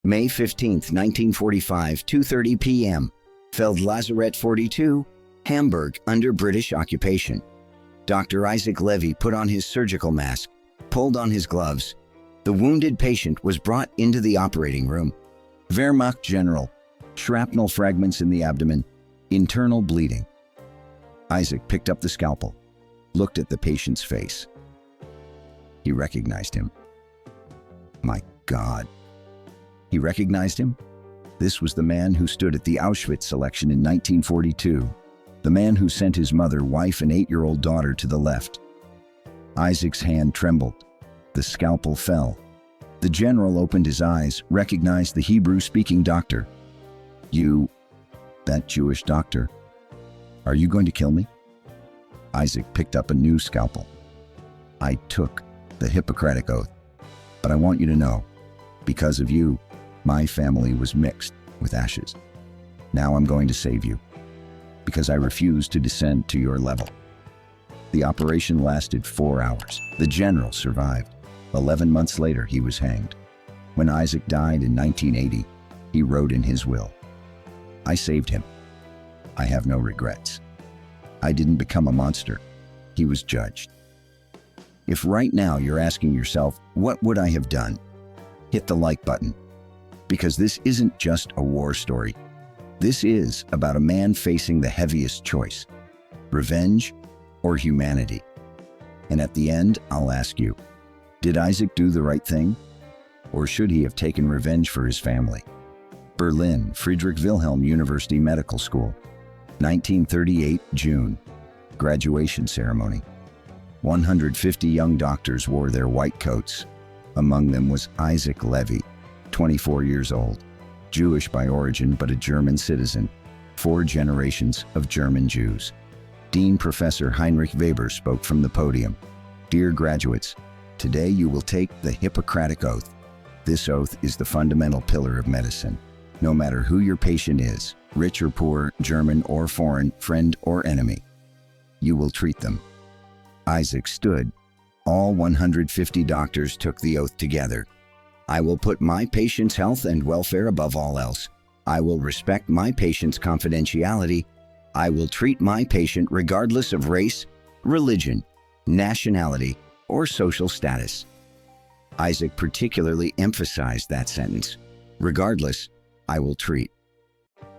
May 15th, 1945, 2:30 p.m. Feldlazarett 42, Hamburg, under British occupation. Dr. Isaac Levy put on his surgical mask, pulled on his gloves. The wounded patient was brought into the operating room. Wehrmacht general, shrapnel fragments in the abdomen, internal bleeding. Isaac picked up the scalpel, looked at the patient's face. He recognized him. My God. He recognized him? This was the man who stood at the Auschwitz selection in 1942, the man who sent his mother, wife, and 8-year-old daughter to the left. Isaac's hand trembled. The scalpel fell. The general opened his eyes, recognized the Hebrew-speaking doctor. You, that Jewish doctor, are you going to kill me? Isaac picked up a new scalpel. I took the Hippocratic Oath, but I want you to know, because of you, my family was mixed with ashes. Now I'm going to save you, because I refuse to descend to your level. The operation lasted 4 hours. The general survived. 11 months later, he was hanged. When Isaac died in 1980, he wrote in his will, I saved him. I have no regrets. I didn't become a monster. He was judged. If right now you're asking yourself, what would I have done? Hit the like button, because this isn't just a war story. This is about a man facing the heaviest choice, revenge or humanity. And at the end, I'll ask you, did Isaac do the right thing? Or should he have taken revenge for his family? Berlin, Friedrich Wilhelm University Medical School, 1938, June. Graduation ceremony. 150 young doctors wore their white coats. Among them was Isaac Levy, 24 years old, Jewish by origin but a German citizen, 4 generations of German Jews. Dean Professor Heinrich Weber spoke from the podium. Dear graduates, today you will take the Hippocratic Oath. This oath is the fundamental pillar of medicine. No matter who your patient is, rich or poor, German or foreign, friend or enemy, you will treat them. Isaac stood. All 150 doctors took the oath together. I will put my patient's health and welfare above all else. I will respect my patient's confidentiality. I will treat my patient regardless of race, religion, nationality, or social status. Isaac particularly emphasized that sentence. Regardless, I will treat.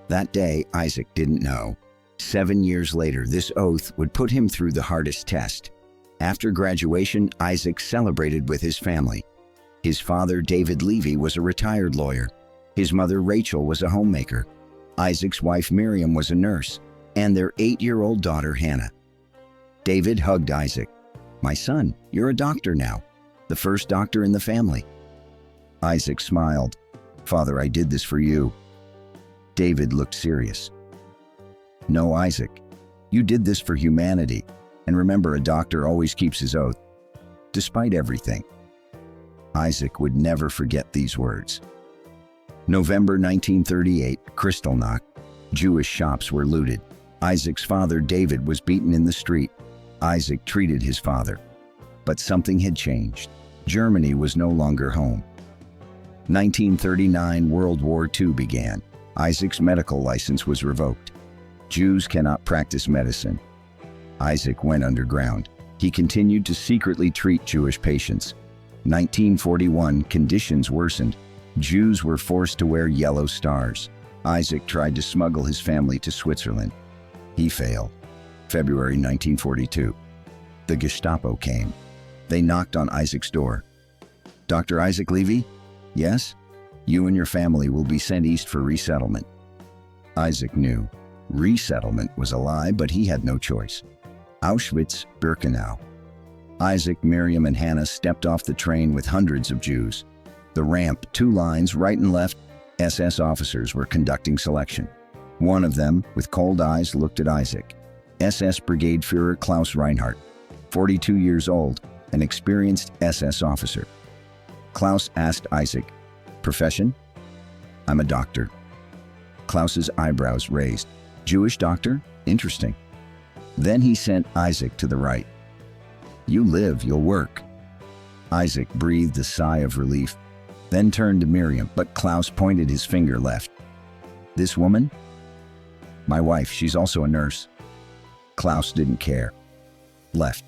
That day, Isaac didn't know. 7 years later, this oath would put him through the hardest test. After graduation, Isaac celebrated with his family. His father, David Levy, was a retired lawyer. His mother, Rachel, was a homemaker. Isaac's wife, Miriam, was a nurse, and their 8-year-old daughter, Hannah. David hugged Isaac. My son, you're a doctor now, the first doctor in the family. Isaac smiled. Father, I did this for you. David looked serious. No, Isaac, you did this for humanity. And remember, a doctor always keeps his oath, despite everything. Isaac would never forget these words. November 1938, Kristallnacht. Jewish shops were looted. Isaac's father, David, was beaten in the street. Isaac treated his father. But something had changed. Germany was no longer home. 1939, World War II began. Isaac's medical license was revoked. Jews cannot practice medicine. Isaac went underground. He continued to secretly treat Jewish patients. 1941, conditions worsened. Jews were forced to wear yellow stars. Isaac tried to smuggle his family to Switzerland. He failed. February 1942. The Gestapo came. They knocked on Isaac's door. Dr. Isaac Levy? Yes? You and your family will be sent east for resettlement. Isaac knew. Resettlement was a lie, but he had no choice. Auschwitz, Birkenau. Isaac, Miriam, and Hannah stepped off the train with hundreds of Jews. The ramp, 2 lines, right and left, SS officers were conducting selection. One of them, with cold eyes, looked at Isaac. SS Brigadeführer Klaus Reinhardt, 42 years old, an experienced SS officer. Klaus asked Isaac, profession? I'm a doctor. Klaus's eyebrows raised. Jewish doctor? Interesting. Then he sent Isaac to the right. You live, you'll work. Isaac breathed a sigh of relief. then turned to Miriam, but Klaus pointed his finger left. This woman? My wife, she's also a nurse. Klaus didn't care. Left.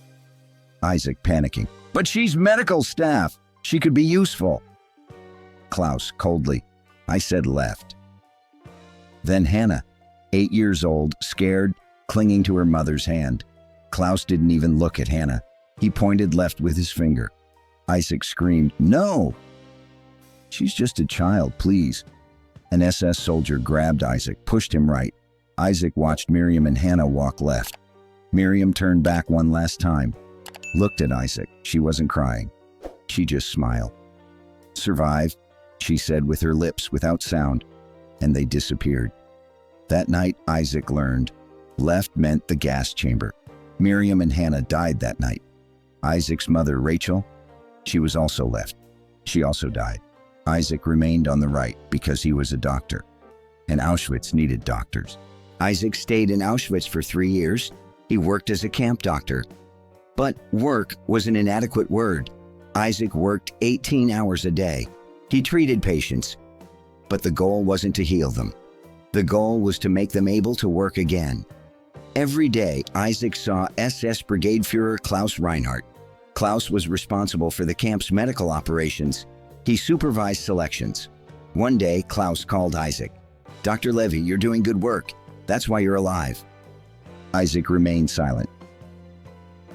Isaac panicking. But she's medical staff. She could be useful. Klaus coldly. I said left. Then Hannah, 8 years old, scared, clinging to her mother's hand. Klaus didn't even look at Hannah. He pointed left with his finger. Isaac screamed, No! She's just a child, please. An SS soldier grabbed Isaac, pushed him right. Isaac watched Miriam and Hannah walk left. Miriam turned back one last time, looked at Isaac. She wasn't crying. She just smiled. Survive, she said with her lips without sound, and they disappeared. That night, Isaac learned, left meant the gas chamber. Miriam and Hannah died that night. Isaac's mother, Rachel, she was also left. She also died. Isaac remained on the right because he was a doctor, and Auschwitz needed doctors. Isaac stayed in Auschwitz for 3 years. He worked as a camp doctor. But work was an inadequate word. Isaac worked 18 hours a day. He treated patients, but the goal wasn't to heal them. The goal was to make them able to work again. Every day, Isaac saw SS Brigadeführer Klaus Reinhardt. Klaus was responsible for the camp's medical operations. He supervised selections. One day, Klaus called Isaac. Dr. Levy, you're doing good work. That's why you're alive. Isaac remained silent.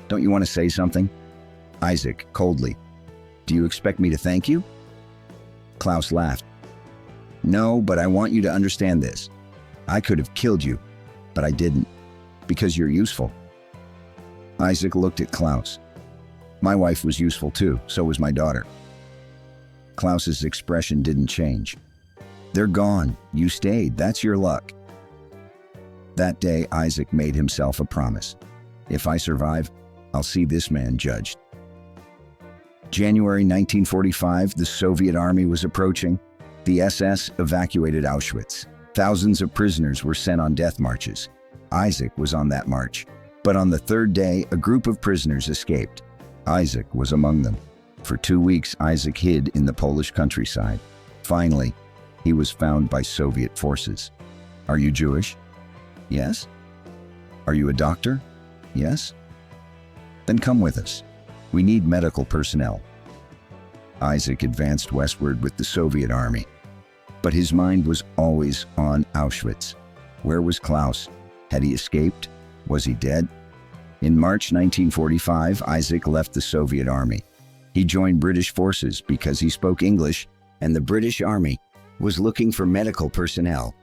Don't you want to say something? Isaac, coldly. Do you expect me to thank you? Klaus laughed. No, but I want you to understand this. I could have killed you, but I didn't, because you're useful. Isaac looked at Klaus. My wife was useful too, so was my daughter. Klaus's expression didn't change. They're gone. You stayed. That's your luck. That day, Isaac made himself a promise. If I survive, I'll see this man judged. January 1945, the Soviet army was approaching. The SS evacuated Auschwitz. Thousands of prisoners were sent on death marches. Isaac was on that march. But on the third day, a group of prisoners escaped. Isaac was among them. For 2 weeks, Isaac hid in the Polish countryside. Finally, he was found by Soviet forces. Are you Jewish? Yes. Are you a doctor? Yes. Then come with us. We need medical personnel. Isaac advanced westward with the Soviet army, but his mind was always on Auschwitz. Where was Klaus? Had he escaped? Was he dead? In March 1945, Isaac left the Soviet army. He joined British forces because he spoke English, and the British Army was looking for medical personnel.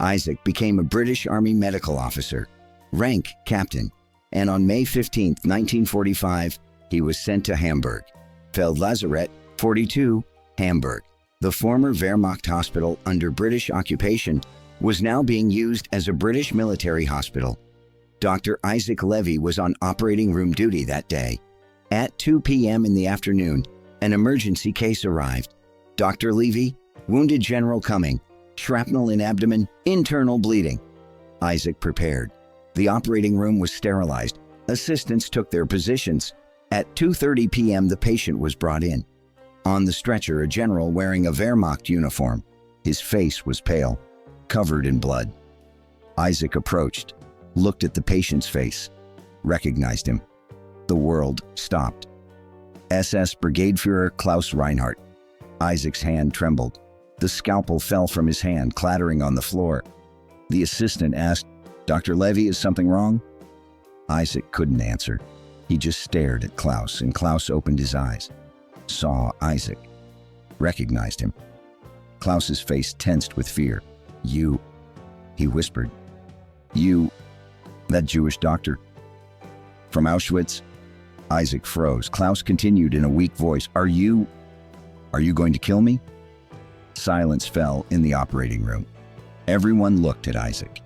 Isaac became a British Army medical officer, rank captain, and on May 15, 1945, he was sent to Hamburg. Feldlazarett 42, Hamburg. The former Wehrmacht hospital under British occupation was now being used as a British military hospital. Dr. Isaac Levy was on operating room duty that day. At 2 p.m. in the afternoon, an emergency case arrived. Dr. Levy, wounded general coming, shrapnel in abdomen, internal bleeding. Isaac prepared. The operating room was sterilized. Assistants took their positions. At 2:30 p.m., the patient was brought in. On the stretcher, a general wearing a Wehrmacht uniform. His face was pale, covered in blood. Isaac approached, looked at the patient's face, recognized him. The world stopped. SS Brigadeführer Klaus Reinhardt. Isaac's hand trembled. The scalpel fell from his hand, clattering on the floor. The assistant asked, Dr. Levy, is something wrong? Isaac couldn't answer. He just stared at Klaus, and Klaus opened his eyes, saw Isaac, recognized him. Klaus's face tensed with fear. You, he whispered. You, that Jewish doctor from Auschwitz? Isaac froze. Klaus continued in a weak voice. Are you going to kill me? Silence fell in the operating room. Everyone looked at Isaac.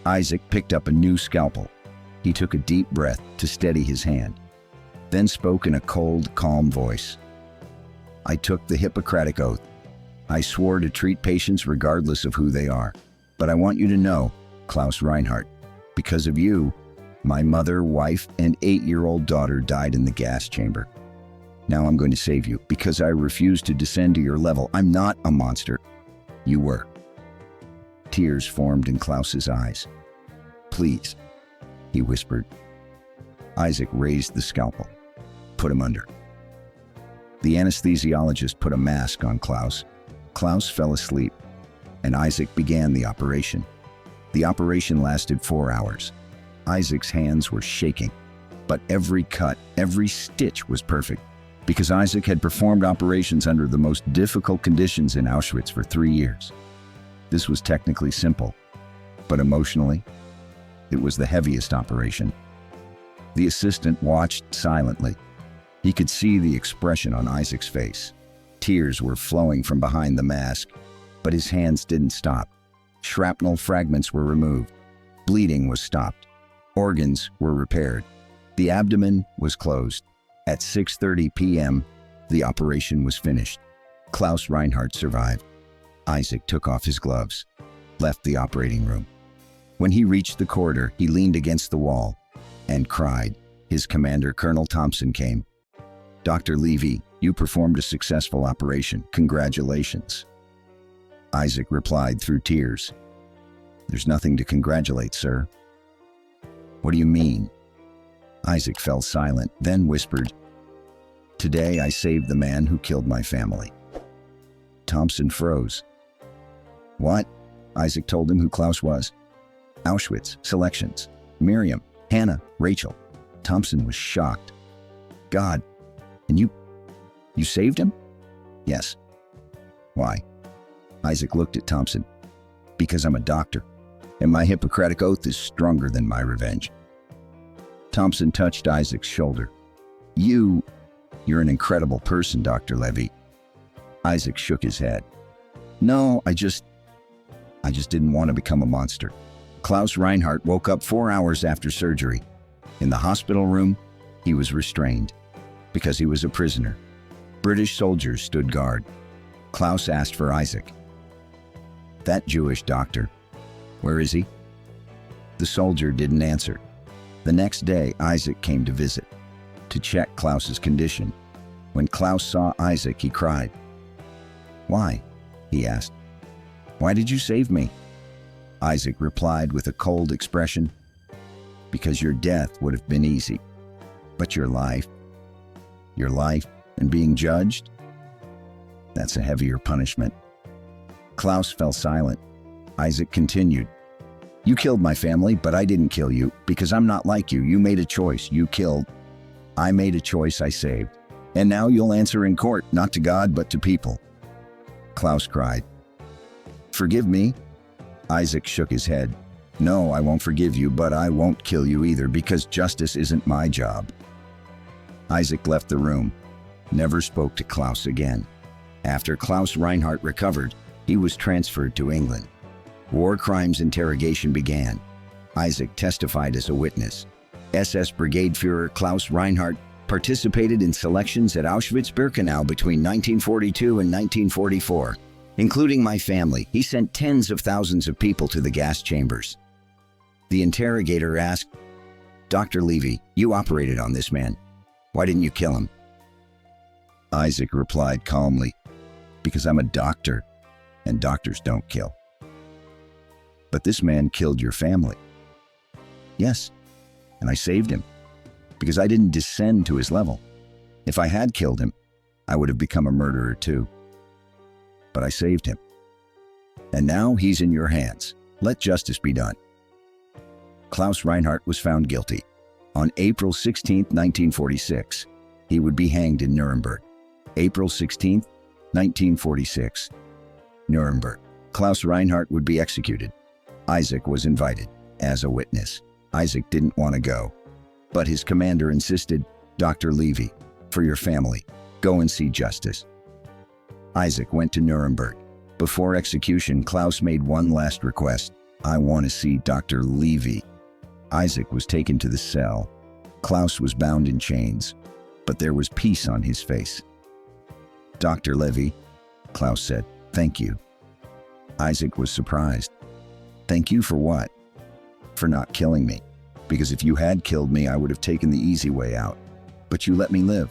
Isaac picked up a new scalpel. He took a deep breath to steady his hand, then spoke in a cold, calm voice. I took the Hippocratic Oath. I swore to treat patients regardless of who they are. But I want you to know, Klaus Reinhardt, because of you, my mother, wife, and 8-year-old daughter died in the gas chamber. Now I'm going to save you because I refuse to descend to your level. I'm not a monster. You were. Tears formed in Klaus's eyes. Please, he whispered. Isaac raised the scalpel. Put him under. The anesthesiologist put a mask on Klaus. Klaus fell asleep, and Isaac began the operation. The operation lasted 4 hours. Isaac's hands were shaking, but every cut, every stitch was perfect, because Isaac had performed operations under the most difficult conditions in Auschwitz for 3 years. This was technically simple, but emotionally, it was the heaviest operation. The assistant watched silently. He could see the expression on Isaac's face. Tears were flowing from behind the mask, but his hands didn't stop. Shrapnel fragments were removed. Bleeding was stopped. Organs were repaired. The abdomen was closed. At 6:30 p.m., the operation was finished. Klaus Reinhardt survived. Isaac took off his gloves, left the operating room. When he reached the corridor, he leaned against the wall and cried. His commander, Colonel Thompson, came. Dr. Levy, you performed a successful operation. Congratulations. Isaac replied through tears. There's nothing to congratulate, sir. What do you mean? Isaac fell silent, then whispered, Today I saved the man who killed my family. Thompson froze. What? Isaac told him who Klaus was. Auschwitz, selections, Miriam, Hannah, Rachel. Thompson was shocked. God, and you saved him? Yes. Why? Isaac looked at Thompson. Because I'm a doctor, and my Hippocratic Oath is stronger than my revenge. Thompson touched Isaac's shoulder. You're an incredible person, Dr. Levy. Isaac shook his head. No, I just didn't want to become a monster. Klaus Reinhardt woke up 4 hours after surgery. In the hospital room, he was restrained because he was a prisoner. British soldiers stood guard. Klaus asked for Isaac. That Jewish doctor, where is he? The soldier didn't answer. The next day, Isaac came to visit, to check Klaus's condition. When Klaus saw Isaac, he cried. Why? He asked. Why did you save me? Isaac replied with a cold expression. Because your death would have been easy. But your life and being judged, that's a heavier punishment. Klaus fell silent. Isaac continued. You killed my family, but I didn't kill you because I'm not like you. You made a choice. You killed. I made a choice. I saved. And now you'll answer in court, not to God, but to people. Klaus cried. Forgive me? Isaac shook his head. No, I won't forgive you, but I won't kill you either because justice isn't my job. Isaac left the room, never spoke to Klaus again. After Klaus Reinhardt recovered, he was transferred to England. War crimes interrogation began. Isaac testified as a witness. SS Brigadeführer Klaus Reinhardt participated in selections at Auschwitz-Birkenau between 1942 and 1944. Including my family, he sent tens of thousands of people to the gas chambers. The interrogator asked, Dr. Levy, you operated on this man. Why didn't you kill him? Isaac replied calmly, because I'm a doctor, and doctors don't kill. But this man killed your family. Yes, and I saved him, because I didn't descend to his level. If I had killed him, I would have become a murderer too. But I saved him. And now he's in your hands. Let justice be done. Klaus Reinhardt was found guilty. On April 16, 1946, he would be hanged in Nuremberg. April 16, 1946, Nuremberg. Klaus Reinhardt would be executed. Isaac was invited as a witness. Isaac didn't want to go, but his commander insisted, Dr. Levy, for your family, go and see justice. Isaac went to Nuremberg. Before execution, Klaus made one last request. I want to see Dr. Levy. Isaac was taken to the cell. Klaus was bound in chains, but there was peace on his face. Dr. Levy, Klaus said, thank you. Isaac was surprised. Thank you for what? For not killing me. Because if you had killed me, I would have taken the easy way out. But you let me live.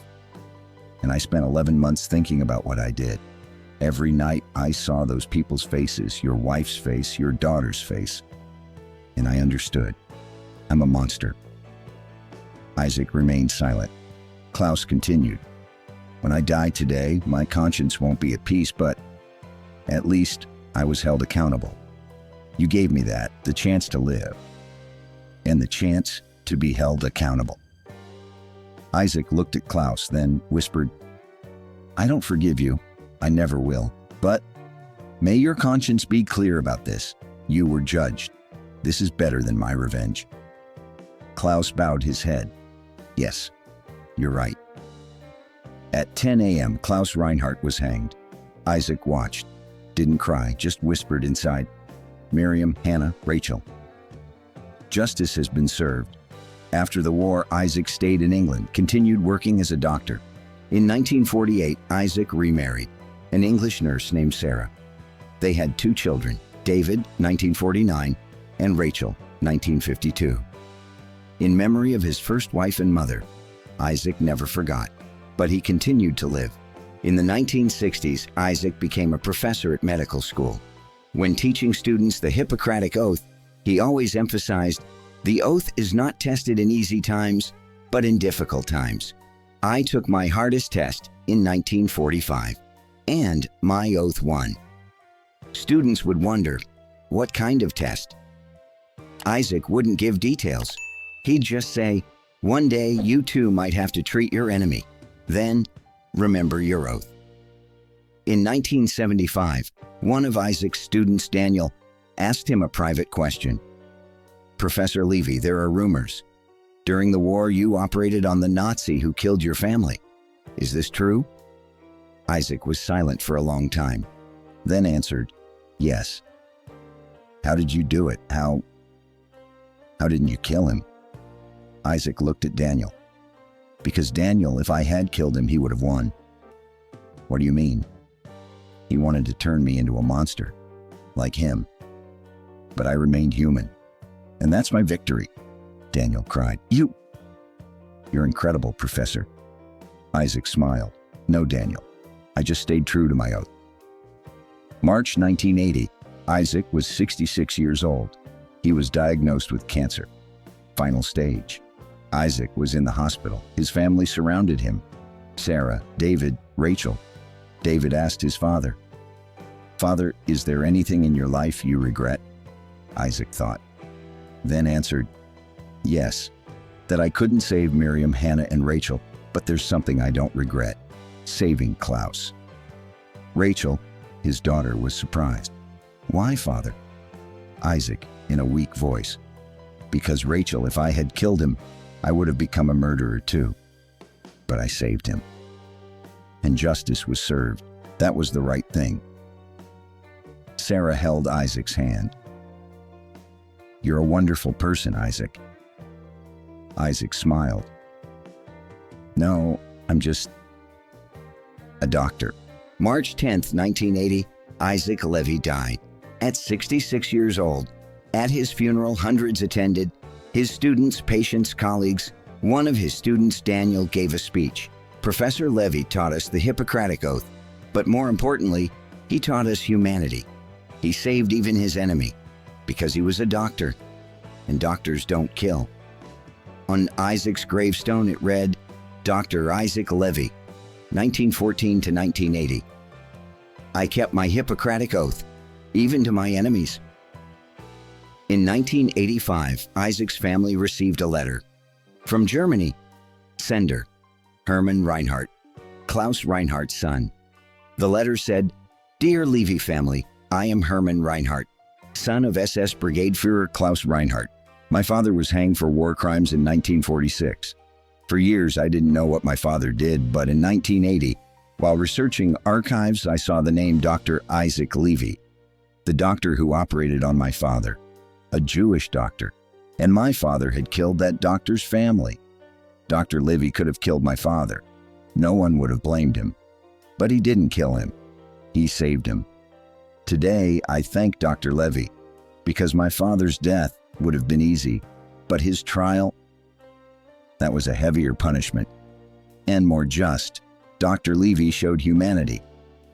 and I spent 11 months thinking about what I did. Every night I saw those people's faces, your wife's face, your daughter's face, and I understood. I'm a monster. Isaac remained silent. Klaus continued. When I die today, my conscience won't be at peace, but at least I was held accountable. You gave me that, the chance to live, and the chance to be held accountable. Isaac looked at Klaus, then whispered, I don't forgive you. I never will. But may your conscience be clear about this. You were judged. This is better than my revenge. Klaus bowed his head. Yes, you're right. At 10 a.m., Klaus Reinhardt was hanged. Isaac watched, didn't cry, just whispered inside, Miriam, Hannah, Rachel. Justice has been served. After the war, Isaac stayed in England, continued working as a doctor. In 1948, Isaac remarried an English nurse named Sarah. They had 2 children, David, 1949, and Rachel, 1952. In memory of his first wife and mother, Isaac never forgot, but he continued to live. In the 1960s, Isaac became a professor at medical school. When teaching students the Hippocratic Oath, he always emphasized, the oath is not tested in easy times, but in difficult times. I took my hardest test in 1945, and my oath won. Students would wonder, what kind of test? Isaac wouldn't give details. He'd just say, one day you too might have to treat your enemy. Then, remember your oath. In 1975, one of Isaac's students, Daniel, asked him a private question. Professor Levy, there are rumors. During the war, you operated on the Nazi who killed your family. Is this true? Isaac was silent for a long time, then answered, yes. How did you do it? How didn't you kill him? Isaac looked at Daniel. Because Daniel, if I had killed him, he would have won. What do you mean? He wanted to turn me into a monster, like him. But I remained human. And that's my victory, Daniel cried. You're incredible, Professor. Isaac smiled. No, Daniel. I just stayed true to my oath. March 1980, Isaac was 66 years old. He was diagnosed with cancer. Final stage. Isaac was in the hospital. His family surrounded him. Sarah, David, Rachel. David asked his father, Father, is there anything in your life you regret? Isaac thought, then answered, yes, that I couldn't save Miriam, Hannah, and Rachel, but there's something I don't regret, saving Klaus. Rachel, his daughter, was surprised. Why, Father? Isaac, in a weak voice, because Rachel, if I had killed him, I would have become a murderer too. But I saved him. And justice was served. That was the right thing. Sarah held Isaac's hand. You're a wonderful person, Isaac. Isaac smiled. No, I'm just a doctor. March 10th, 1980, Isaac Levy died at 66 years old. At his funeral, hundreds attended. His students, patients, colleagues. One of his students, Daniel, gave a speech. Professor Levy taught us the Hippocratic Oath, but more importantly, he taught us humanity. He saved even his enemy, because he was a doctor, and doctors don't kill. On Isaac's gravestone it read, Dr. Isaac Levy, 1914 to 1980. I kept my Hippocratic Oath, even to my enemies. In 1985, Isaac's family received a letter from Germany. Sender, Hermann Reinhardt, Klaus Reinhardt's son. The letter said, Dear Levy family, I am Hermann Reinhardt, son of SS Brigadeführer Klaus Reinhardt. My father was hanged for war crimes in 1946. For years, I didn't know what my father did, but in 1980, while researching archives, I saw the name Dr. Isaac Levy, the doctor who operated on my father, a Jewish doctor, and my father had killed that doctor's family. Dr. Levy could have killed my father. No one would have blamed him. But he didn't kill him. He saved him. Today, I thank Dr. Levy, because my father's death would have been easy, but his trial, that was a heavier punishment and more just. Dr. Levy showed humanity,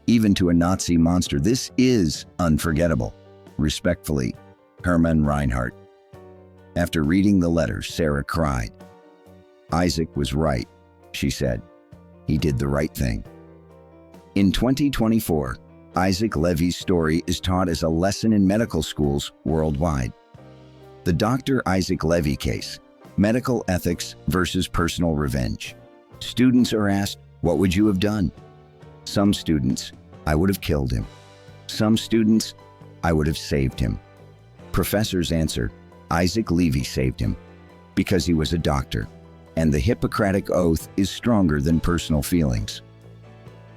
even to a Nazi monster. This is unforgettable. Respectfully, Hermann Reinhardt. After reading the letter, Sarah cried. Isaac was right, she said. He did the right thing. In 2024, Isaac Levy's story is taught as a lesson in medical schools worldwide. The Dr. Isaac Levy case, medical ethics versus personal revenge. Students are asked, what would you have done? Some students, I would have killed him. Some students, I would have saved him. Professors answer, Isaac Levy saved him because he was a doctor, and the Hippocratic Oath is stronger than personal feelings.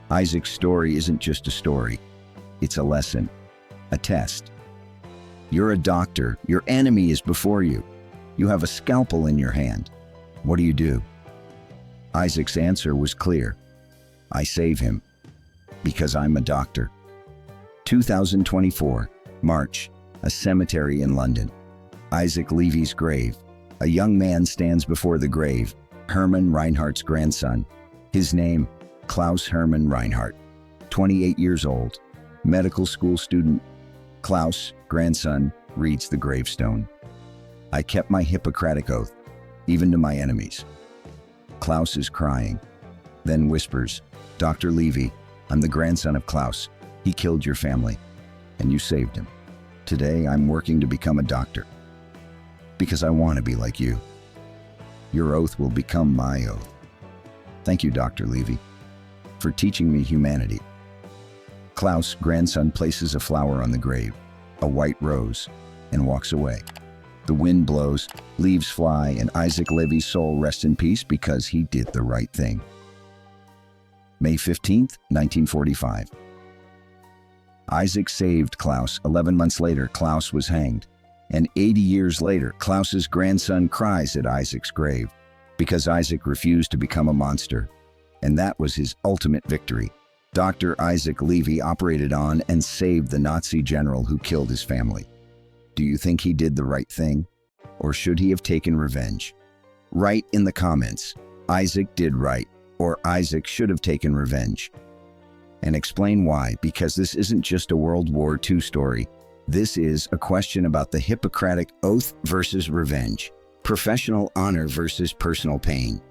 Isaac's story isn't just a story. It's a lesson, a test. You're a doctor. Your enemy is before you. You have a scalpel in your hand. What do? Isaac's answer was clear. I save him because I'm a doctor. 2024, March, a cemetery in London. Isaac Levy's grave. A young man stands before the grave, Hermann Reinhardt's grandson. His name, Klaus Hermann Reinhardt, 28 years old, medical school student. Klaus, grandson, reads the gravestone. I kept my Hippocratic Oath, even to my enemies. Klaus is crying, then whispers, Dr. Levy, I'm the grandson of Klaus. He killed your family, and you saved him. Today, I'm working to become a doctor, because I want to be like you. Your oath will become my oath. Thank you, Dr. Levy, for teaching me humanity. Klaus, grandson, places a flower on the grave, a white rose, and walks away. The wind blows, leaves fly, and Isaac Levy's soul rests in peace because he did the right thing. May 15th, 1945. Isaac saved Klaus. 11 months later, Klaus was hanged. And 80 years later, Klaus's grandson cries at Isaac's grave because Isaac refused to become a monster. And that was his ultimate victory. Dr. Isaac Levy operated on and saved the Nazi general who killed his family. Do you think he did the right thing? Or should he have taken revenge? Write in the comments, Isaac did right, or Isaac should have taken revenge. And explain why, because this isn't just a World War II story. This is a question about the Hippocratic Oath versus revenge, professional honor versus personal pain.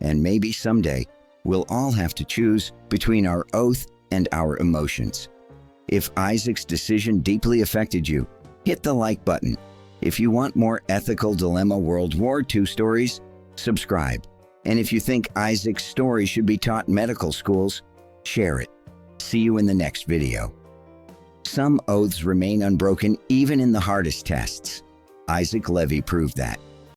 And maybe someday, we'll all have to choose between our oath and our emotions. If Isaac's decision deeply affected you, hit the like button. If you want more ethical dilemma World War II stories, subscribe. And if you think Isaac's story should be taught in medical schools, share it. See you in the next video. Some oaths remain unbroken even in the hardest tests. Isaac Levy proved that.